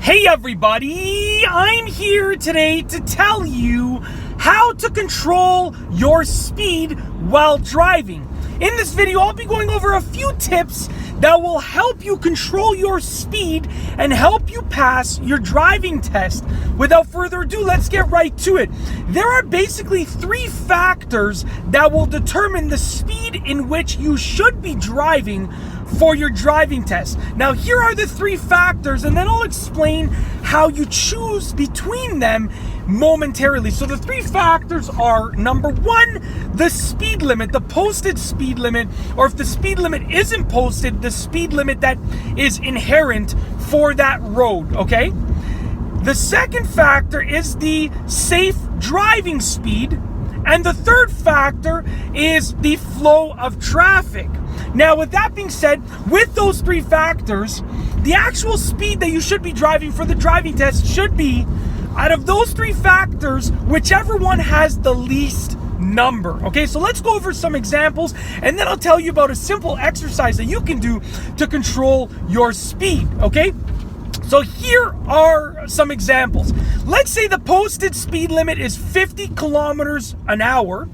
Hey everybody, I'm here today to tell you how to control your speed while driving. In this video, I'll be going over a few tips that will help you control your speed and help you pass your driving test. Without further ado, let's get right to it. There are basically three factors that will determine the speed in which you should be driving for your driving test. Now, here are the three factors, and then I'll explain how you choose between them momentarily. So the three factors are, number one, the speed limit, the posted speed limit, or if the speed limit isn't posted, the speed limit that is inherent for that road, okay? The second factor is the safe driving speed, and the third factor is the flow of traffic. Now, with that being said, with those three factors, the actual speed that you should be driving for the driving test should be, out of those three factors, whichever one has the least number. Okay, so let's go over some examples, and then I'll tell you about a simple exercise that you can do to control your speed, okay? So here are some examples. Let's say the posted speed limit is 50 kilometers an hour,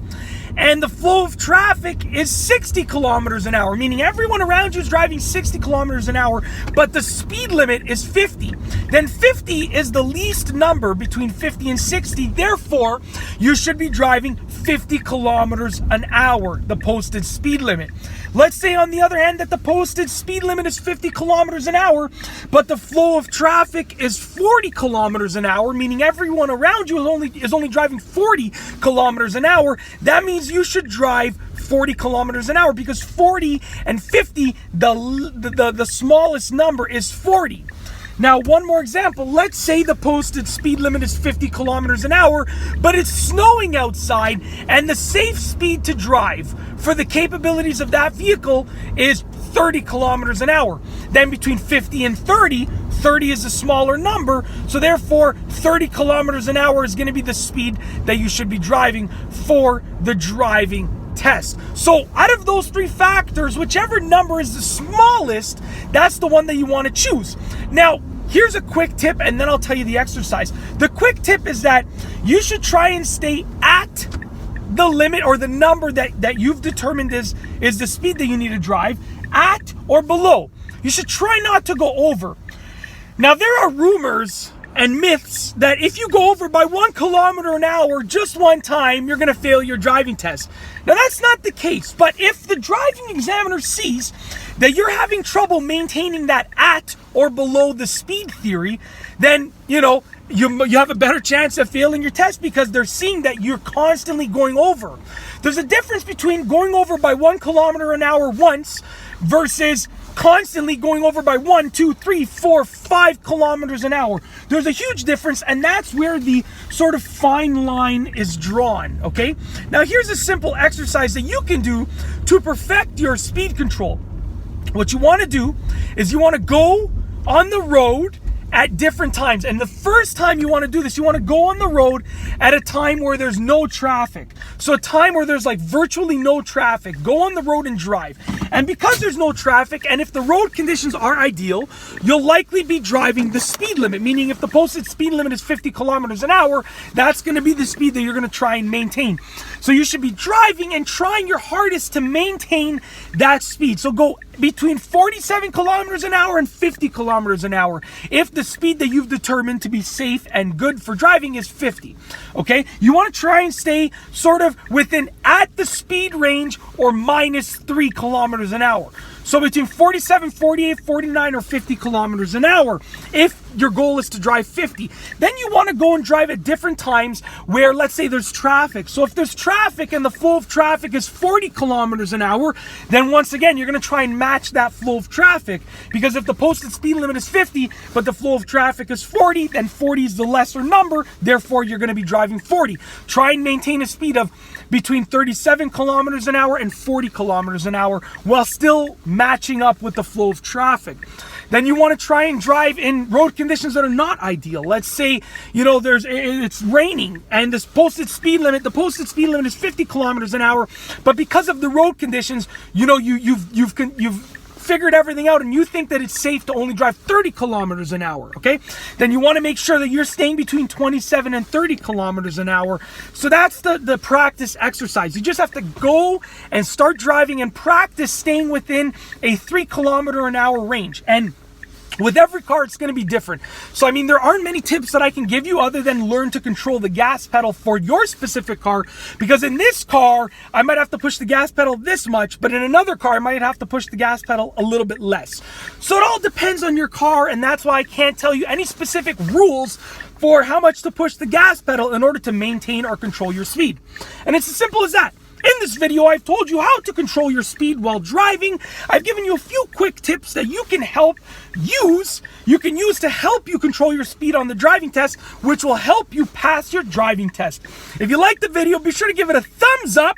and the flow of traffic is 60 kilometers an hour, meaning everyone around you is driving 60 kilometers an hour, but the speed limit is 50. Then 50 is the least number between 50 and 60. Therefore, you should be driving 50 kilometers an hour, the posted speed limit. Let's say, on the other hand, that the posted speed limit is 50 kilometers an hour, but the flow of traffic is 40 kilometers an hour, meaning everyone around you is only driving 40 kilometers an hour. That means you should drive 40 kilometers an hour, because 40 and 50, the smallest number is 40. Now, one more example. Let's say the posted speed limit is 50 kilometers an hour, but it's snowing outside, and the safe speed to drive for the capabilities of that vehicle is 30 kilometers an hour. Then between 50 and 30 is a smaller number, so therefore 30 kilometers an hour is going to be the speed that you should be driving for the driving test. So out of those three factors, whichever number is the smallest, that's the one that you want to choose. Now, here's a quick tip, and then I'll tell you the exercise. The quick tip is that you should try and stay at the limit, or the number that you've determined is the speed that you need to drive, at or below. You should try not to go over. Now, there are rumors and myths that if you go over by 1 kilometer an hour just one time, you're going to fail your driving test. Now, that's not the case, but if the driving examiner sees that you're having trouble maintaining that at or below the speed theory, then, you have a better chance of failing your test, because they're seeing that you're constantly going over. There's a difference between going over by 1 kilometer an hour once versus constantly going over by 1, 2, 3, 4, 5 kilometers an hour. There's a huge difference, and that's where the sort of fine line is drawn, okay? Now, here's a simple exercise that you can do to perfect your speed control. What you want to do is you want to go on the road at different times. And the first time you want to do this, you want to go on the road at a time where there's no traffic. So a time where there's like virtually no traffic. Go on the road and drive. And because there's no traffic, and if the road conditions are ideal, you'll likely be driving the speed limit, meaning if the posted speed limit is 50 kilometers an hour, that's going to be the speed that you're going to try and maintain. So you should be driving and trying your hardest to maintain that speed. So go between 47 kilometers an hour and 50 kilometers an hour if the speed that you've determined to be safe and good for driving is 50. Okay, you want to try and stay sort of within at the speed range or minus 3 kilometers an hour. So between 47, 48, 49, or 50 kilometers an hour if your goal is to drive 50. Then you want to go and drive at different times where, let's say, there's traffic. So if there's traffic and the flow of traffic is 40 kilometers an hour, then once again, you're going to try and match that flow of traffic, because if the posted speed limit is 50, but the flow of traffic is 40, then 40 is the lesser number. Therefore, you're going to be driving 40. Try and maintain a speed of between 37 kilometers an hour and 40 kilometers an hour while still matching up with the flow of traffic. Then you want to try and drive in road conditions that are not ideal. Let's say, it's raining and the posted speed limit is 50 kilometers an hour, but because of the road conditions, you've figured everything out and you think that it's safe to only drive 30 kilometers an hour, okay? Then you want to make sure that you're staying between 27 and 30 kilometers an hour. So that's the practice exercise. You just have to go and start driving and practice staying within a 3 kilometer an hour range. And with every car, it's going to be different. So, I mean, there aren't many tips that I can give you other than learn to control the gas pedal for your specific car. Because in this car, I might have to push the gas pedal this much, but in another car, I might have to push the gas pedal a little bit less. So it all depends on your car, and that's why I can't tell you any specific rules for how much to push the gas pedal in order to maintain or control your speed. And it's as simple as that. In this video, I've told you how to control your speed while driving. I've given you a few quick tips that you can use to help you control your speed on the driving test, which will help you pass your driving test. If you liked the video, be sure to give it a thumbs up.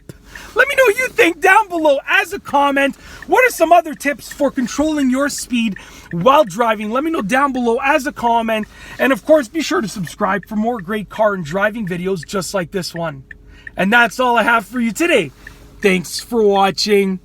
Let me know what you think down below as a comment. What are some other tips for controlling your speed while driving? Let me know down below as a comment. And of course, be sure to subscribe for more great car and driving videos just like this one. And that's all I have for you today. Thanks for watching.